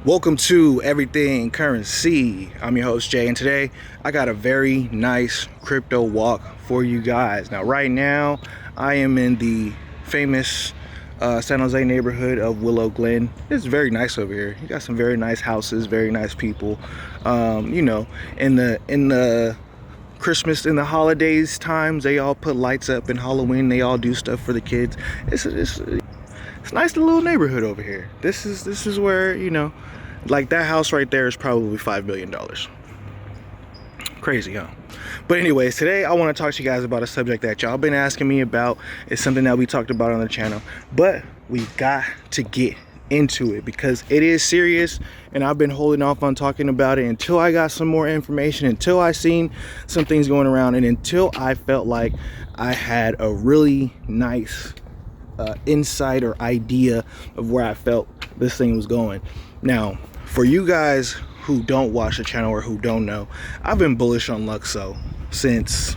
Welcome to Everything Currency. I'm your host Jay, and today I got a very nice crypto walk for you guys. Now, right now, I am in the famous San Jose neighborhood of Willow Glen. It's very nice over here. You got some very nice houses, very nice people. In the Christmas, in the holidays times, they all put lights up. In Halloween, they all do stuff for the kids. It's a nice little neighborhood over here. This is where, like that house right there is probably $5 million. Crazy, huh? But anyways, today I want to talk to you guys about a subject that y'all been asking me about. It's something that we talked about on the channel, but we got to get into it because it is serious, and I've been holding off on talking about it until I got some more information, until I seen some things going around, and until I felt like I had a really nice insight or idea of where I felt this thing was going. Now, for you guys who don't watch the channel or who don't know, I've been bullish on Lukso since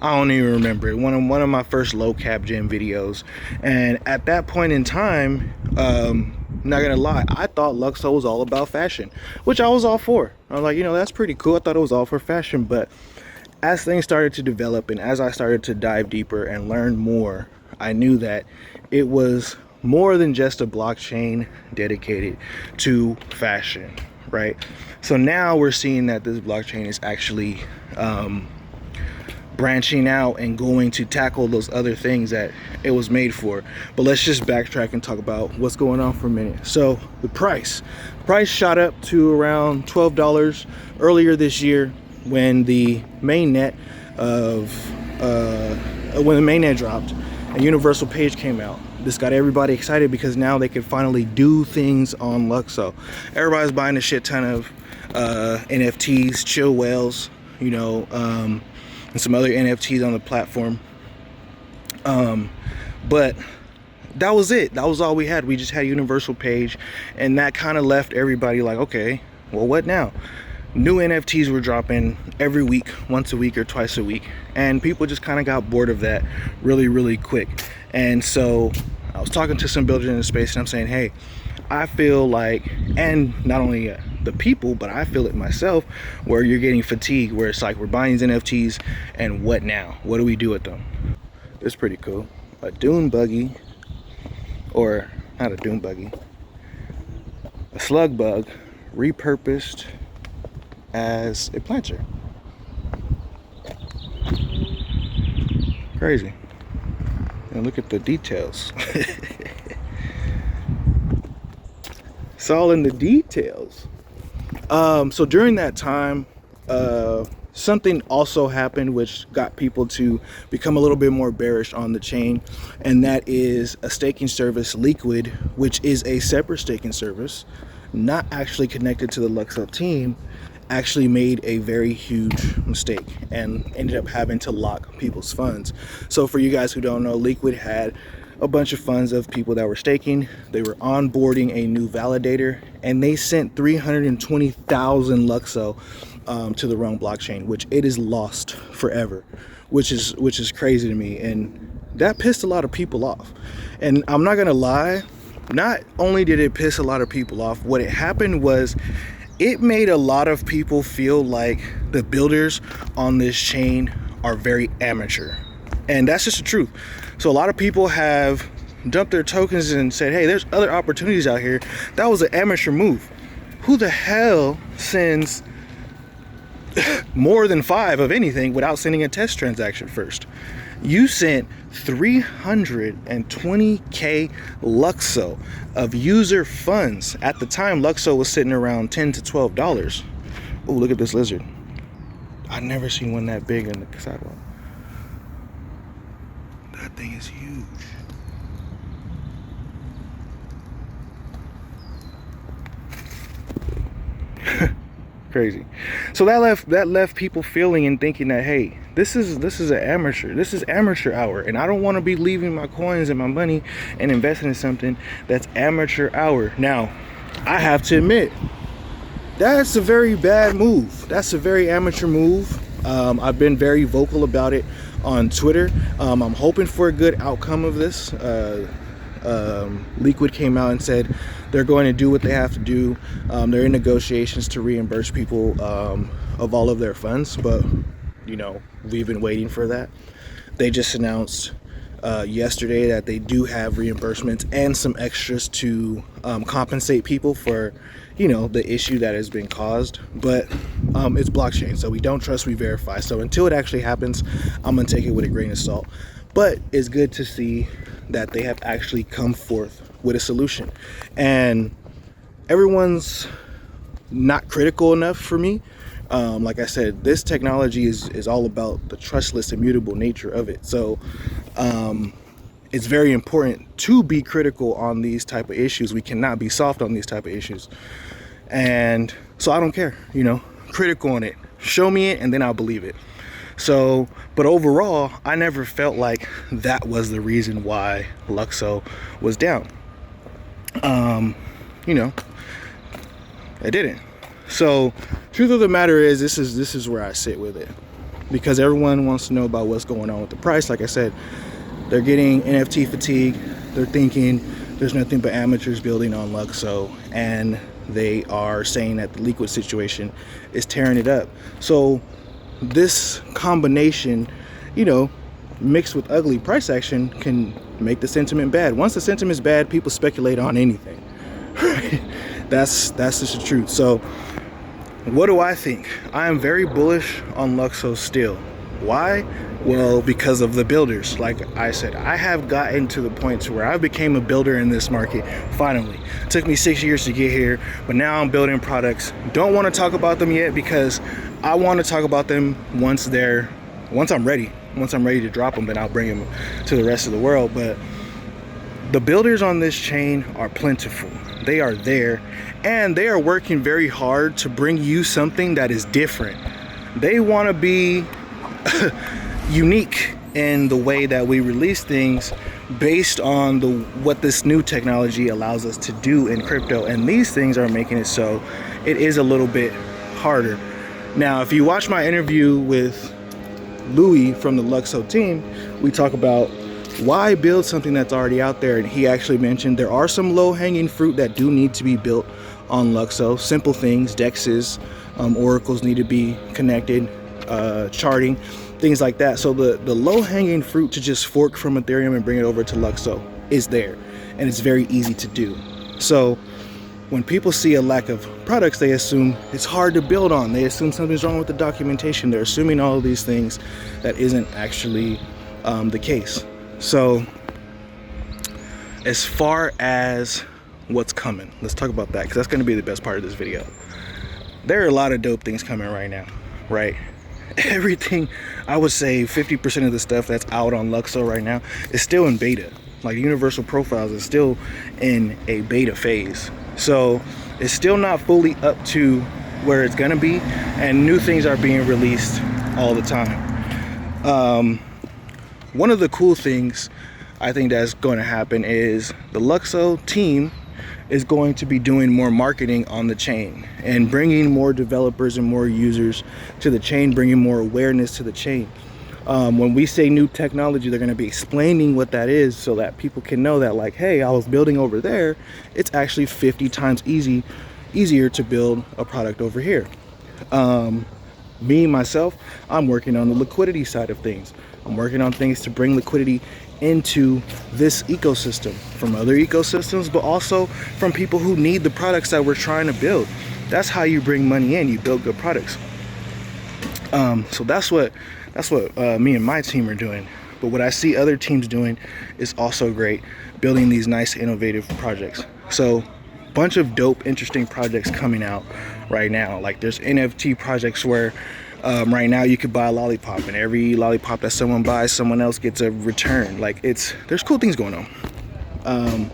I don't even remember it. One of my first low cap gem videos, and at that point in time, not gonna lie, I thought Lukso was all about fashion, which I was all for. I was like, that's pretty cool. I thought it was all for fashion, but as things started to develop and as I started to dive deeper and learn more, I knew that it was more than just a blockchain dedicated to fashion, right? So now we're seeing that this blockchain is actually branching out and going to tackle those other things that it was made for. But let's just backtrack and talk about what's going on for a minute. So the price shot up to around $12 earlier this year when the mainnet dropped. A universal page came out. This got everybody excited because now they could finally do things on Lukso. Everybody's buying a shit ton of NFTs, chill whales, and some other NFTs on the platform. But that was it. That was all we had. We just had a universal page, and that kind of left everybody like, okay, well, what now? New NFTs were dropping every week, once a week or twice a week, and people just kind of got bored of that really quick. And so I was talking to some builders in the space, and I'm saying, hey, I feel like, and not only the people, but I feel it myself, where you're getting fatigued, where it's like we're buying these NFTs, and what now? What do we do with them? It's pretty cool. A dune buggy, or not a dune buggy, a slug bug repurposed as a planter. Crazy. And look at the details. It's all in the details. So during that time, something also happened which got people to become a little bit more bearish on the chain, and that is a staking service, Liquid, which is a separate staking service, not actually connected to the Lukso team, actually made a very huge mistake and ended up having to lock people's funds. So for you guys who don't know, Liquid had a bunch of funds of people that were staking. They were onboarding a new validator, and they sent 320,000 Lukso to the wrong blockchain, which it is lost forever, which is crazy to me, and that pissed a lot of people off. And I'm not gonna lie, not only did it piss a lot of people off, what it happened was it made a lot of people feel like the builders on this chain are very amateur. And that's just the truth. So a lot of people have dumped their tokens and said, hey, there's other opportunities out here. That was an amateur move. Who the hell sends more than 5 of anything without sending a test transaction first? You sent 320k Lukso of user funds. At the time, Lukso was sitting around $10 to $12. Oh, look at this lizard. I've never seen one that big in the sidewalk. That thing is huge. Crazy. So that left people feeling and thinking that, hey, this is an amateur. This is amateur hour, and I don't want to be leaving my coins and my money and investing in something that's amateur hour. Now, I have to admit, that's a very bad move. That's a very amateur move. I've been very vocal about it on Twitter. I'm hoping for a good outcome of this. Liquid came out and said they're going to do what they have to do. They're in negotiations to reimburse people of all of their funds, but you know, we've been waiting for that. They just announced yesterday that they do have reimbursements and some extras to compensate people for, you know, the issue that has been caused. But it's blockchain, so we don't trust, we verify. So until it actually happens, I'm gonna take it with a grain of salt. But it's good to see that they have actually come forth with a solution, and everyone's not critical enough for me. Like I said, this technology is all about the trustless, immutable nature of it. So it's very important to be critical on these type of issues. We cannot be soft on these type of issues. And so I don't care, you know, critical on it. Show me it and then I'll believe it. So, but overall, I never felt like that was the reason why Lukso was down. You know, I didn't. So truth of the matter is, this is where I sit with it, because everyone wants to know about what's going on with the price. Like I said, they're getting NFT fatigue. They're thinking there's nothing but amateurs building on Lukso, and they are saying that the Liquid situation is tearing it up. So this combination, you know, mixed with ugly price action, can make the sentiment bad. Once the sentiment is bad, people speculate on anything. That's just the truth. So what do I think? I am very bullish on Lukso still. Why? Well, because of the builders. Like I said, I have gotten to the point to where I became a builder in this market. Finally, it took me 6 years to get here, but now I'm building products. Don't want to talk about them yet, because I want to talk about them once I'm ready. Once I'm ready to drop them, then I'll bring them to the rest of the world. But the builders on this chain are plentiful. They are there, and they are working very hard to bring you something that is different. They want to be unique in the way that we release things based on what this new technology allows us to do in crypto, and these things are making it so it is a little bit harder. Now, if you watch my interview with Louis from the Lukso team, we talk about why build something that's already out there, and he actually mentioned there are some low-hanging fruit that do need to be built on Lukso. Simple things, dexes, oracles need to be connected, charting, things like that. So the low-hanging fruit to just fork from Ethereum and bring it over to Lukso is there, and it's very easy to do. So when people see a lack of products, they assume it's hard to build on. They assume something's wrong with the documentation. They're assuming all of these things that isn't actually the case. So as far as what's coming, let's talk about that, because that's going to be the best part of this video. There are a lot of dope things coming right now, right? Everything, I would say 50% of the stuff that's out on Lukso right now is still in beta. Like Universal Profiles is still in a beta phase. So it's still not fully up to where it's going to be, and new things are being released all the time. One of the cool things I think that's going to happen is the Lukso team is going to be doing more marketing on the chain and bringing more developers and more users to the chain, bringing more awareness to the chain. When we say new technology, they're going to be explaining what that is so that people can know that, like, hey, I was building over there. It's actually 50 times easier to build a product over here. Me, myself, I'm working on the liquidity side of things. I'm working on things to bring liquidity into this ecosystem from other ecosystems, but also from people who need the products that we're trying to build. That's how you bring money in. You build good products. So that's what me and my team are doing. But what I see other teams doing is also great, building these nice, innovative projects. So bunch of dope, interesting projects coming out right now. Like there's NFT projects where right now you could buy a lollipop, and every lollipop that someone buys, someone else gets a return. Like there's cool things going on.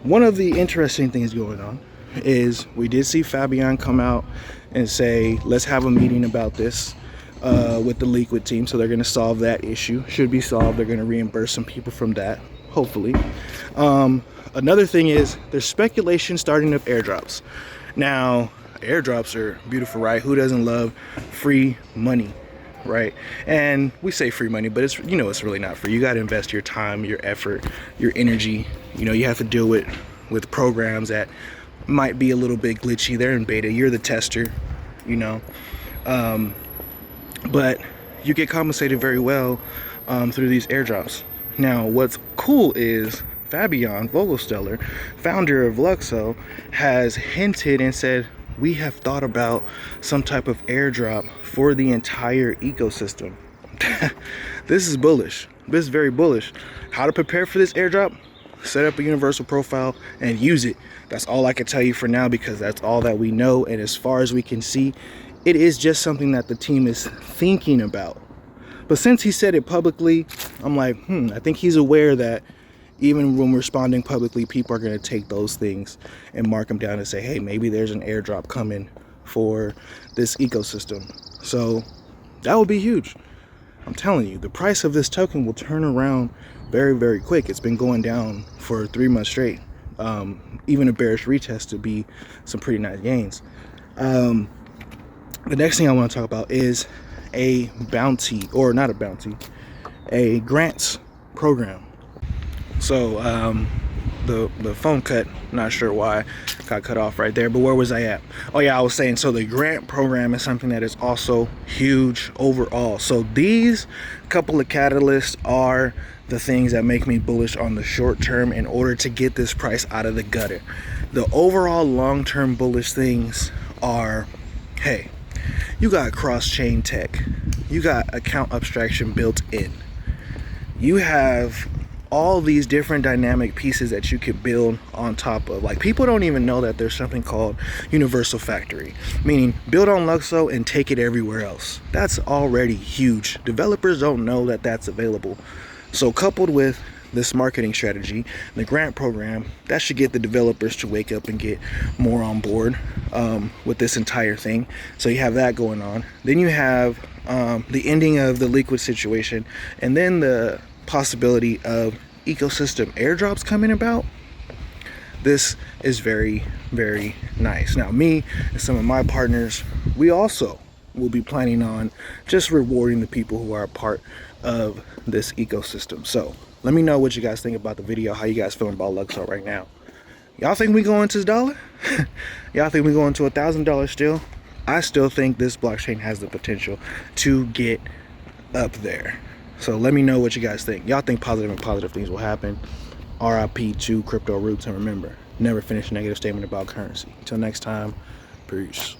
One of the interesting things going on is we did see Fabian come out and say, let's have a meeting about this with the Liquid team. So they're going to solve that issue. Should be solved. They're going to reimburse some people from that, hopefully. Another thing is there's speculation starting of airdrops. Now, airdrops are beautiful, right? Who doesn't love free money, right? And we say free money, but it's, you know, it's really not free. You got to invest your time, your effort, your energy. You know, you have to deal with programs that might be a little bit glitchy. They're in beta. You're the tester, you know. But you get compensated very well through these airdrops. Now, what's cool is Fabian Vogelsteller, founder of Lukso, has hinted and said, we have thought about some type of airdrop for the entire ecosystem. This is bullish. This is very bullish. How to prepare for this airdrop? Set up a universal profile and use it. That's all I can tell you for now, because that's all that we know. And as far as we can see, it is just something that the team is thinking about. But since he said it publicly, I'm like, I think he's aware that even when responding publicly, people are going to take those things and mark them down and say, hey, maybe there's an airdrop coming for this ecosystem. So that would be huge. I'm telling you, the price of this token will turn around very, very quick. It's been going down for 3 months straight. Even a bearish retest to be some pretty nice gains. The next thing I want to talk about is a bounty, or not a bounty, a grants program. So the phone cut, not sure why, got cut off right there, but where was I at? Oh yeah, I was saying, so the grant program is something that is also huge overall. So these couple of catalysts are the things that make me bullish on the short term in order to get this price out of the gutter. The overall long-term bullish things are, hey, you got cross-chain tech, you got account abstraction built in, you have all these different dynamic pieces that you could build on top of. Like, people don't even know that there's something called universal factory, meaning build on Lukso and take it everywhere else. That's already huge. Developers don't know that that's available. So coupled with this marketing strategy, the grant program, that should get the developers to wake up and get more on board with this entire thing. So you have that going on. Then you have the ending of the liquid situation, and then the possibility of ecosystem airdrops coming about. This is very, very nice. Now, me and some of my partners, we also will be planning on just rewarding the people who are a part of this ecosystem. So let me know what you guys think about the video, how you guys feeling about Lukso right now. Y'all think we going to $1? Y'all think we going to $1,000 still? I still think this blockchain has the potential to get up there. So let me know what you guys think. Y'all think positive and positive things will happen. RIP to crypto roots, and remember, never finish a negative statement about currency. Until next time, peace.